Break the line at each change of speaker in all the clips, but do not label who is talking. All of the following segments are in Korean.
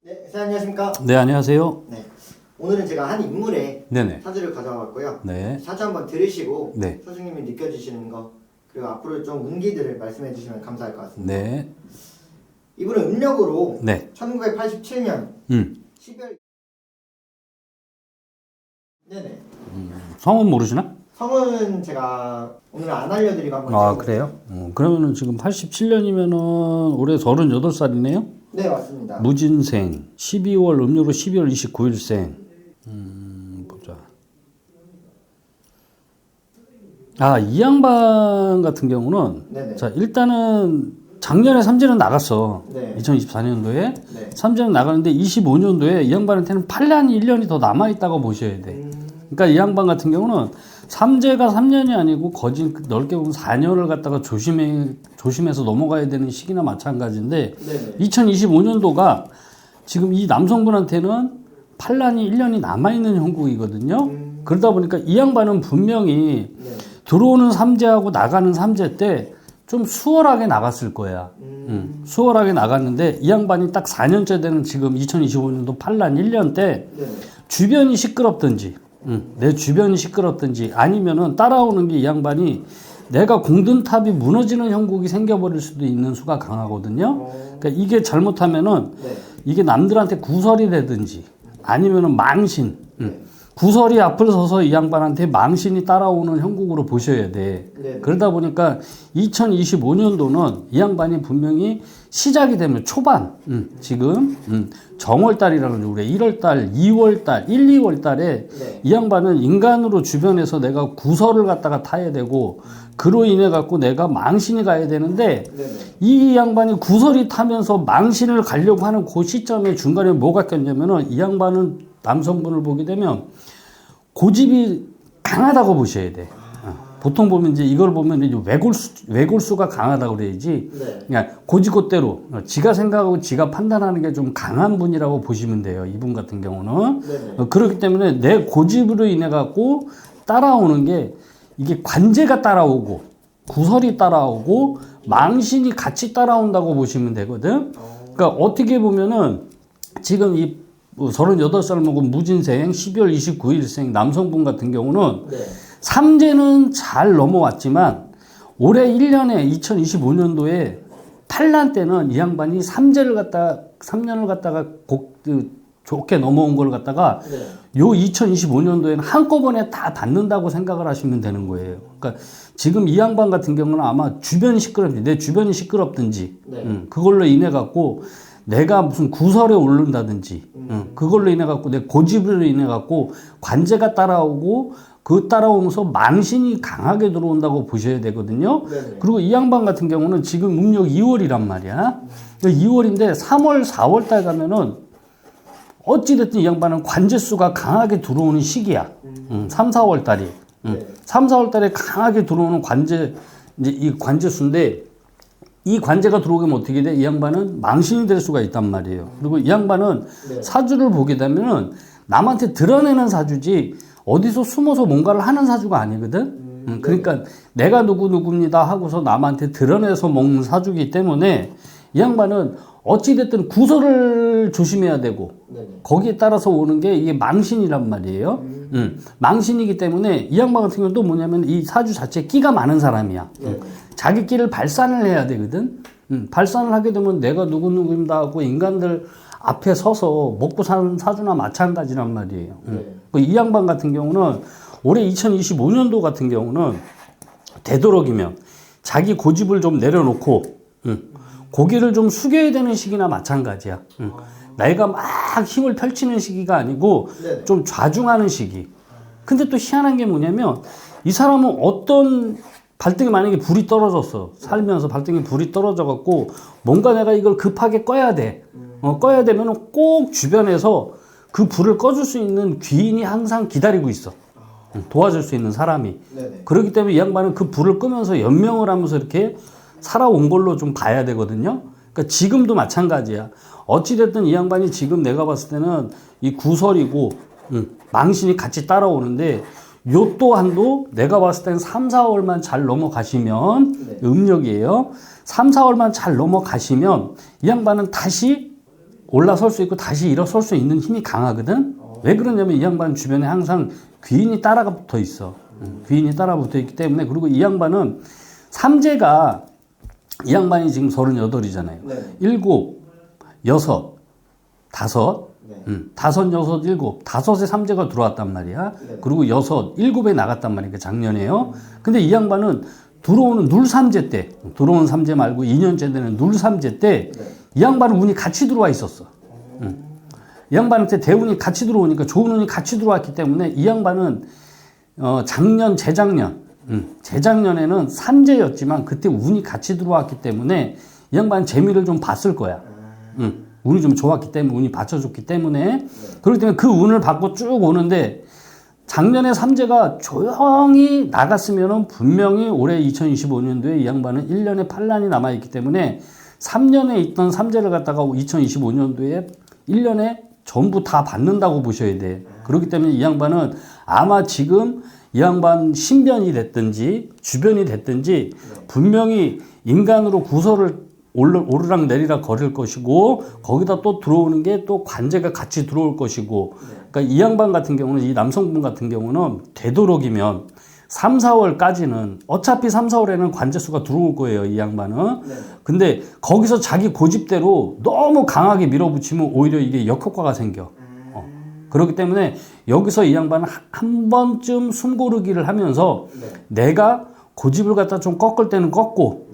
네, 선생님 안녕하십니까?
네, 안녕하세요.
네, 오늘은 제가 한 인물의
네네.
사주를 가져와 봤고요.
네.
사주 한번 들으시고
네.
선생님이 느껴지시는 거 그리고 앞으로 좀 운기들을 말씀해 주시면 감사할 것 같습니다.
네.
이분은 음력으로
네.
1987년 12월 네네.
성은 모르시나?
성은 제가 오늘 안 알려드리고 한번
아,
찍어볼게요.
그래요? 그러면은 지금 87년이면은 올해 38살이네요?
네, 맞습니다.
무진생. 12월, 음력으로 12월 29일생. 보자. 아, 이 양반 같은 경우는,
네네.
자, 일단은 작년에 삼재는 나갔어.
네.
2024년도에.
네.
삼재는 나가는데 25년도에 이 양반한테는 판란이 1년이 더 남아있다고 보셔야 돼. 그러니까 이 양반 같은 경우는 삼재가 3년이 아니고 거진 넓게 보면 4년을 갖다가 조심해서 넘어가야 되는 시기나 마찬가지인데
네네.
2025년도가 지금 이 남성분한테는 판란이 1년이 남아있는 형국이거든요. 그러다 보니까 이 양반은 분명히
네.
들어오는 삼재하고 나가는 삼재 때 좀 수월하게 나갔을 거야. 수월하게 나갔는데 이 양반이 딱 4년째 되는 지금 2025년도 판란 1년 때
네네.
주변이 시끄럽든지 내 주변이 시끄럽든지 아니면은 따라오는 게 이 양반이 내가 공든 탑이 무너지는 형국이 생겨버릴 수도 있는 수가 강하거든요. 그러니까 이게 잘못하면은
네.
이게 남들한테 구설이 되든지 아니면은 망신. 구설이 앞을 서서 이 양반한테 망신이 따라오는 형국으로 보셔야 돼.
네.
그러다 보니까 2025년도는 이 양반이 분명히 시작이 되면 초반, 지금 정월달이라는 우리 1월달, 2월달, 1, 2월달에
네.
이 양반은 인간으로 주변에서 내가 구설을 갖다가 타야 되고 그로 인해 갖고 내가 망신이 가야 되는데
네네.
이 양반이 구설이 타면서 망신을 가려고 하는 그 시점에 중간에 뭐가 꼈냐면은 이 양반은 남성분을 보게 되면 고집이 강하다고 보셔야 돼. 보통 보면 이제 이걸 보면 이제 외골수가 강하다고 그래야지.
네.
그냥 고지곳대로 지가 생각하고 지가 판단하는 게 좀 강한 분이라고 보시면 돼요. 이분 같은 경우는.
네네.
그렇기 때문에 내 고집으로 인해 갖고 따라오는 게 이게 관제가 따라오고 구설이 따라오고 망신이 같이 따라온다고 보시면 되거든. 그러니까 어떻게 보면은 지금 이 38살 먹은 무진생 12월 29일생 남성분 같은 경우는
네.
삼재는 잘 넘어왔지만 올해 1년에 2025년도에 탈란 때는 이 양반이 삼재를 갖다가 3년을 갖다가 좋게 넘어온 걸 갖다가
네.
요 2025년도에는 한꺼번에 다 받는다고 생각을 하시면 되는 거예요. 그러니까 지금 이 양반 같은 경우는 아마 주변이 시끄럽든지 내 주변이 시끄럽든지
네.
그걸로 인해 갖고 내가 무슨 구설에 오른다든지 그걸로 인해 갖고 내 고집으로 인해 갖고 관제가 따라오고 그 따라오면서 망신이 강하게 들어온다고 보셔야 되거든요.
네네.
그리고 이 양반 같은 경우는 지금 음력 2월이란 말이야. 2월인데 3월, 4월 달 가면은 어찌됐든 이 양반은 관제수가 강하게 들어오는 시기야. 3, 4월 달이.
네.
3, 4월 달에 강하게 들어오는 관제, 이제 이 관제수인데 이 관제가 들어오면 어떻게 돼? 이 양반은 망신이 될 수가 있단 말이에요. 그리고 이 양반은
네.
사주를 보게 되면은 남한테 드러내는 사주지 어디서 숨어서 뭔가를 하는 사주가 아니거든? 그러니까 내가 누구입니다 하고서 남한테 드러내서 먹는 사주이기 때문에 이 양반은 어찌됐든 구설을 조심해야 되고
네네.
거기에 따라서 오는 게 이게 망신이란 말이에요. 망신이기 때문에 이 양반 같은 경우는 또 뭐냐면 이 사주 자체에 끼가 많은 사람이야.
네. 자기
자기 끼를 발산을 해야 되거든. 발산을 하게 되면 내가 누구입니다 하고 인간들 앞에 서서 먹고 사는 사주나 마찬가지란 말이에요.
네.
이 양반 같은 경우는 올해 2025년도 같은 경우는 되도록이면 자기 고집을 좀 내려놓고 고개를 좀 숙여야 되는 시기나 마찬가지야. 내가 막 힘을 펼치는 시기가 아니고
네네.
좀 좌중하는 시기. 근데 또 희한한 게 뭐냐면 이 사람은 어떤 발등에 만약에 불이 떨어졌어. 살면서 발등에 불이 떨어져 갖고 뭔가 내가 이걸 급하게 꺼야 돼. 꺼야 되면 꼭 주변에서 그 불을 꺼줄 수 있는 귀인이 항상 기다리고 있어. 도와줄 수 있는 사람이.
네네.
그렇기 때문에 이 양반은 그 불을 끄면서 연명을 하면서 이렇게 살아온 걸로 좀 봐야 되거든요. 그러니까 지금도 마찬가지야. 어찌됐든 이 양반이 지금 내가 봤을 때는 이 구설이고 망신이 같이 따라오는데 요 또한도 내가 봤을 때는 3, 4월만 잘 넘어가시면
네.
음력이에요. 3, 4월만 잘 넘어가시면 이 양반은 다시 올라설 수 있고 다시 일어설 수 있는 힘이 강하거든. 왜 그러냐면 이 양반 주변에 항상 귀인이 따라 붙어 있어. 귀인이 따라 붙어 있기 때문에. 그리고 이 양반은 삼재가 이 양반이 지금 38이잖아요.
네.
7, 6, 5,
네.
5, 6, 7, 5에 삼재가 들어왔단 말이야.
네.
그리고 6, 7에 나갔단 말이야. 작년에요. 근데 이 양반은 들어오는 눌삼재 때, 들어온 삼재 말고 2년째 되는 눌삼재 때,
네.
이 양반은 운이 같이 들어와 있었어. 이 양반한테 대운이 같이 들어오니까 좋은 운이 같이 들어왔기 때문에 이 양반은 작년, 재작년에는 삼재였지만 그때 운이 같이 들어왔기 때문에 이 양반은 재미를 좀 봤을 거야. 운이 좀 좋았기 때문에, 운이 받쳐줬기 때문에. 그렇기 때문에 그 운을 받고 쭉 오는데 작년에 삼재가 조용히 나갔으면 분명히 올해 2025년도에 이 양반은 1년에 반란이 남아있기 때문에 3년에 있던 삼재를 갖다가 2025년도에 1년에 전부 다 받는다고 보셔야 돼. 그렇기 때문에 이 양반은 아마 지금 이 양반 신변이 됐든지 주변이 됐든지 분명히 인간으로 구설을 오르락 내리락 거릴 것이고 거기다 또 들어오는 게 또 관제가 같이 들어올 것이고 그러니까 이 양반 같은 경우는 이 남성분 같은 경우는 되도록이면 3, 4월까지는 어차피 3, 4월에는 관제수가 들어올 거예요. 이 양반은. 근데 거기서 자기 고집대로 너무 강하게 밀어붙이면 오히려 이게 역효과가 생겨. 그렇기 때문에 여기서 이 양반은 한 번쯤 숨고르기를 하면서 내가 고집을 갖다 좀 꺾을 때는 꺾고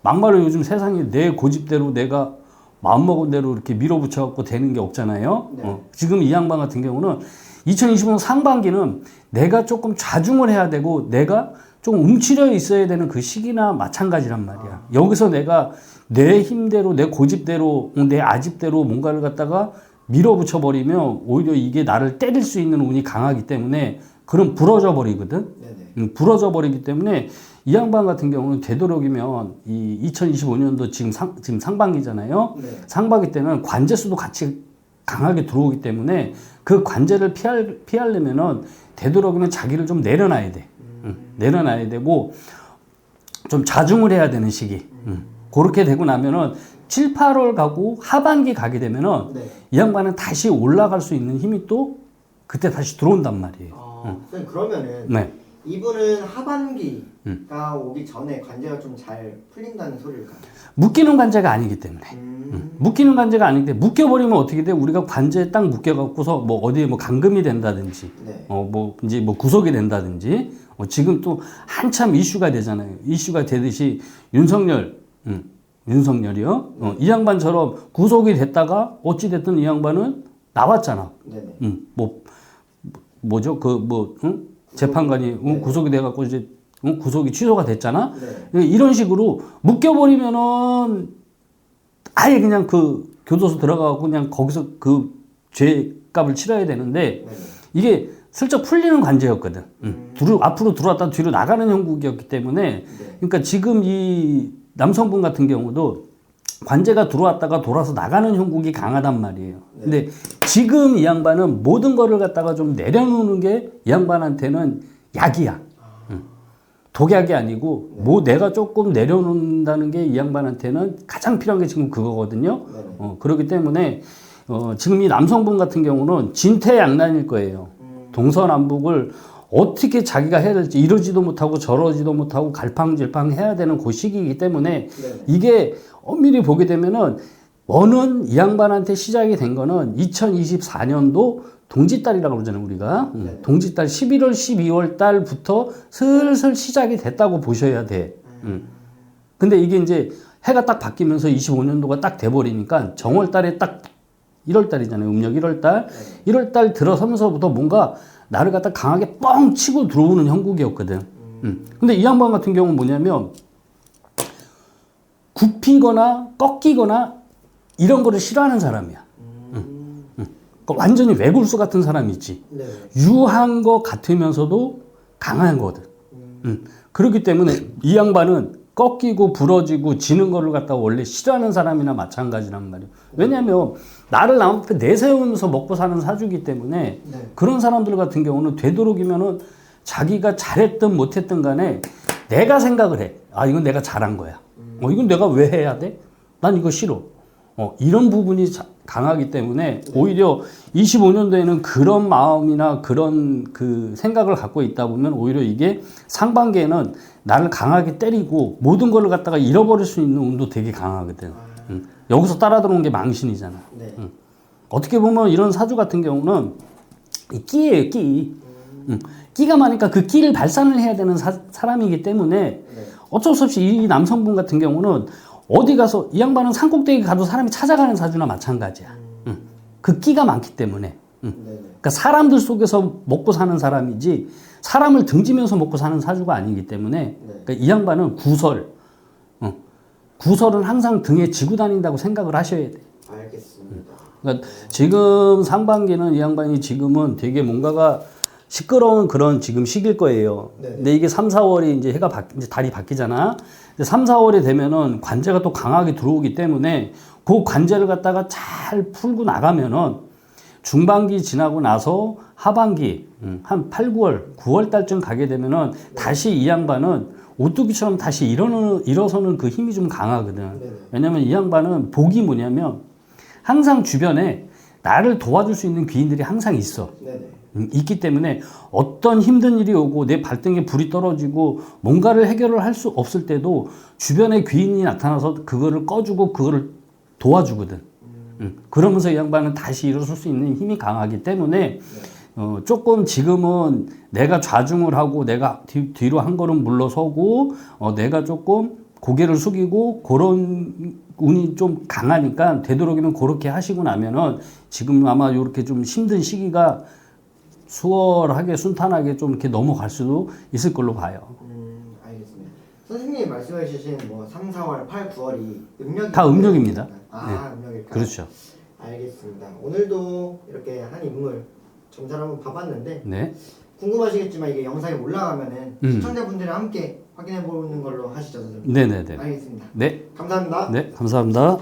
막말로 요즘 세상에 내 고집대로 내가 마음먹은 대로 이렇게 밀어붙여갖고 되는 게 없잖아요. 지금 이 양반 같은 경우는 2025년 상반기는 내가 조금 좌중을 해야 되고 내가 좀 움츠려 있어야 되는 그 시기나 마찬가지란 말이야. 여기서 내가 내 힘대로 내 고집대로 내 아집대로 뭔가를 갖다가 밀어붙여 버리면 오히려 이게 나를 때릴 수 있는 운이 강하기 때문에 그럼 부러져 버리거든. 부러져 버리기 때문에 이 양반 같은 경우는 되도록이면 이 2025년도 지금 상반기잖아요. 상반기 때는 관제수도 같이 강하게 들어오기 때문에 그 관제를 피하려면은 되도록이면 자기를 좀 내려놔야 돼. 내려놔야 되고 좀 자중을 해야 되는 시기. 그렇게 되고 나면은 7, 8월 가고 하반기 가게 되면은 이 양반은 다시 올라갈 수 있는 힘이 또 그때 다시 들어온단 말이에요.
그러면은 이분은 하반기가 오기 전에 관제가 좀 잘 풀린다는 소리일까요?
묶이는 관제가 아니기 때문에. 묶이는 관제가 아닌데 묶여버리면 어떻게 돼? 우리가 관제에 딱 묶여갖고서 뭐 어디에 뭐 감금이 된다든지, 뭐 이제 뭐 구속이 된다든지, 지금 또 한참 이슈가 되잖아요. 이슈가 되듯이 윤석열이요. 이 양반처럼 구속이 됐다가 어찌 됐든 이 양반은 나왔잖아. 뭐죠? 재판관이 구속이 돼갖고 이제 구속이 취소가 됐잖아. 이런 식으로 묶여버리면은 아예 그냥 그 교도소 들어가고 그냥 거기서 그 죄값을 치러야 되는데 이게 슬쩍 풀리는 관제였거든. 앞으로 들어왔다 뒤로 나가는 형국이었기 때문에 그러니까 지금 이 남성분 같은 경우도 관제가 들어왔다가 돌아서 나가는 형국이 강하단 말이에요. 근데 지금 이 양반은 모든 거를 갖다가 좀 내려놓는 게 이 양반한테는 약이야. 독약이 아니고 뭐 내가 조금 내려놓는다는 게 이 양반한테는 가장 필요한 게 지금 그거거든요. 그렇기 때문에 지금 이 남성분 같은 경우는 진퇴양난일 거예요. 동서남북을 어떻게 자기가 해야 될지 이러지도 못하고 저러지도 못하고 갈팡질팡 해야 되는 그 시기이기 때문에 이게 엄밀히 보게 되면은 뭐는 이 양반한테 시작이 된 거는 2024년도 동짓달이라고 그러잖아요, 우리가. 동짓달 11월, 12월 달부터 슬슬 시작이 됐다고 보셔야 돼. 근데 이게 이제 해가 딱 바뀌면서 25년도가 딱 돼버리니까 정월 달에 딱 1월 달이잖아요. 음력 1월 달. 1월 달 들어서면서부터 뭔가 나를 갖다 강하게 뻥 치고 들어오는 형국이었거든. 근데 이 양반 같은 경우는 뭐냐면 굽히거나 꺾이거나 이런 거를 싫어하는 사람이야. 그러니까 완전히 외골수 같은 사람이 있지. 유한 거 같으면서도 강한 거거든. 그렇기 때문에 이 양반은 꺾이고 부러지고 지는 거를 갖다가 원래 싫어하는 사람이나 마찬가지란 말이에요. 왜냐하면 나를 남 앞에 내세우면서 먹고 사는 사주기 때문에 그런 사람들 같은 경우는 되도록이면은 자기가 잘했든 못했든 간에 내가 생각을 해. 아, 이건 내가 잘한 거야. 이건 내가 왜 해야 돼? 난 이거 싫어. 이런 부분이 강하기 때문에 오히려 25년도에는 그런 마음이나 그런 그 생각을 갖고 있다 보면 오히려 이게 상반기에는 나를 강하게 때리고 모든 걸 갖다가 잃어버릴 수 있는 운도 되게 강하거든. 여기서 따라 들어온 게 망신이잖아.
네.
어떻게 보면 이런 사주 같은 경우는 이 끼예요, 끼. 끼가 많으니까 그 끼를 발산을 해야 되는 사람이기 때문에
네.
어쩔 수 없이 이 남성분 같은 경우는 어디 가서 이 양반은 산꼭대기 가도 사람이 찾아가는 사주나 마찬가지야. 그 끼가 많기 때문에.
네네.
그러니까 사람들 속에서 먹고 사는 사람이지 사람을 등지면서 먹고 사는 사주가 아니기 때문에 그러니까 이 양반은 구설은 항상 등에 지고 다닌다고 생각을 하셔야 돼.
알겠습니다.
그러니까 지금 상반기는 이 양반이 지금은 되게 뭔가가 시끄러운 그런 지금 시기일 거예요.
네네.
근데 이게 3, 4월이 이제 이제 달이 바뀌잖아. 3, 4월이 되면은 관제가 또 강하게 들어오기 때문에 그 관제를 갖다가 잘 풀고 나가면은 중반기 지나고 나서 하반기 한 8, 9월, 9월 달쯤 가게 되면은 다시 이 양반은 오뚜기처럼 다시 일어서는 그 힘이 좀 강하거든.
네네.
왜냐면 이 양반은 복이 뭐냐면 항상 주변에 나를 도와줄 수 있는 귀인들이 항상 있어.
네네.
있기 때문에 어떤 힘든 일이 오고 내 발등에 불이 떨어지고 뭔가를 해결을 할 수 없을 때도 주변에 귀인이 나타나서 그거를 꺼주고 그거를 도와주거든. 그러면서 이 양반은 다시 일어설 수 있는 힘이 강하기 때문에 조금 지금은 내가 좌중을 하고 내가 뒤로 한 걸음 물러서고 내가 조금 고개를 숙이고 그런 운이 좀 강하니까 되도록이면 그렇게 하시고 나면은 지금 아마 이렇게 좀 힘든 시기가 수월하게 순탄하게 좀 이렇게 넘어갈 수도 있을 걸로 봐요.
알겠습니다. 선생님이 말씀해 주신 뭐 3, 4월, 8, 9월이 음력이
다 음력입니다.
음력일까요?
그렇죠.
알겠습니다. 오늘도 이렇게 한 인물 점잘 한번 봐봤는데
네.
궁금하시겠지만 이게 영상에 올라가면은 시청자분들이랑 함께 확인해 보는 걸로 하시죠, 선생님.
네네네.
알겠습니다.
네.
감사합니다.
네. 감사합니다.